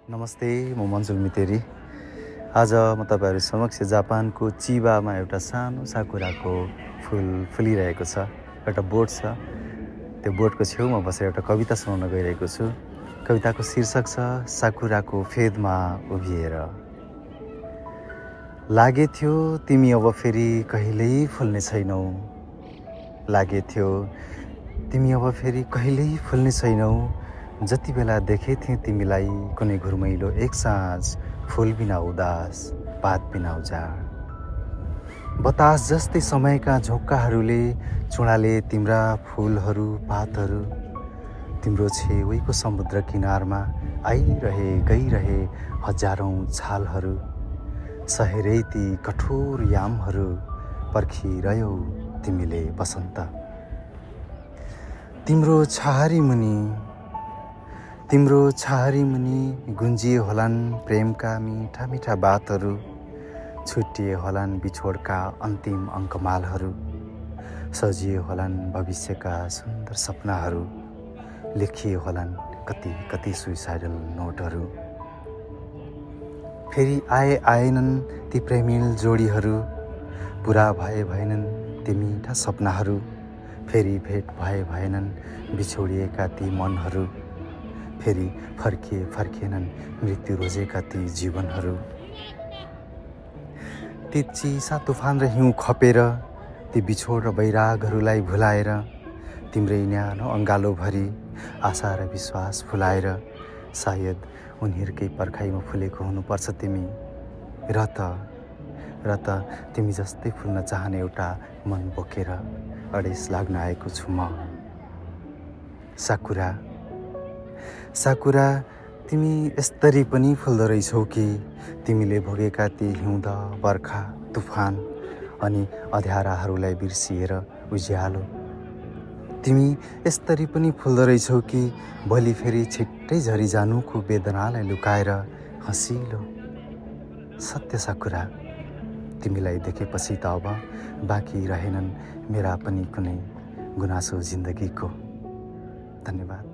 नमस्ते, म मन्जुल मितेरी। आज म तपाईहरु समक्ष जापानको चिबामा एउटा सानो साकुराको फूल फुलिरहेको छ। एउटा बोट छ। त्यो बोटको छेउमा बसेर एउटा कविता सुनाउन गइरहेको छु। कविताको शीर्षक छ साकुराको फेदमा उभिएर। लागे थियो तिमी अब फेरि कहिल्यै फुल्ने छैनौ। लागे थियो तिमी अब फेरि कहिल्यै फुल्ने छैनौ। जति बेला देखे थिएँ तिमीलाई कुनै घुरमैलो एक साँझ, फूल बिना उदास, पात बिना उजाड। बतास जस्तै समयका झोक्काहरूले चुडाले तिम्रा फूलहरू, पातहरू। तिम्रो छेउको समुद्र किनारमा आइरहे गइरहे हजारौं छालहरू। सहेरै ती कठोर यामहरू पर्खिरह्यौ तिमीले बसन्त। तिम्रो छाहारी मुनि गुन्जिए होलान् प्रेमका मीठा मीठा बातहरू। छुट्टिए होलान् बिछोडका अन्तिम अङ्कमालहरू। सजिए होलान् भविष्यका सुन्दर सपनाहरू। लेखिए होलान् कति कति सुइसाइडल नोटहरू। फेरि आएनन् ती प्रेमिल जोडीहरू। पुरा भएनन् ती मीठा सपनाहरू। फेरि भेट भएनन् बिछोडिएका ती मनहरू। फेरि फर्किएनन् मृत्यु रोजेका ती जीवनहरू। ती चिसा तुफान र हिउँ खपेर, ती बिछोड र बैरागहरूलाई भुलाएर, तिम्रै न्यानो अङ्गालोभरि आशा र विश्वास फुलाएर, सायद उनीहरूकै पर्खाइमा फुलेको हुनुपर्छ तिमी। र त तिमी जस्तै फुल्न चाहने एउटा मन बोकेर अडेस लाग्न आएको छु म। साकुरा तिमी यसरी पनि फुल्दो रहेछौ कि? तिमीले भोगेका ती हिउँद, बर्खा, तुफान अनि अँध्याराहरूलाई बिर्सिएर उज्यालो। तिमी यसरी पनि फुल्दो रहेछौ कि? भोलि फेरि छिट्टै झरिजानुको वेदनालाई लुकाएर हँसिलो। सत्य साकुरा, तिमीलाई देखेपछि त अब बाँकी रहेनन् मेरा पनि कुनै गुनासो जिन्दगीको। धन्यवाद।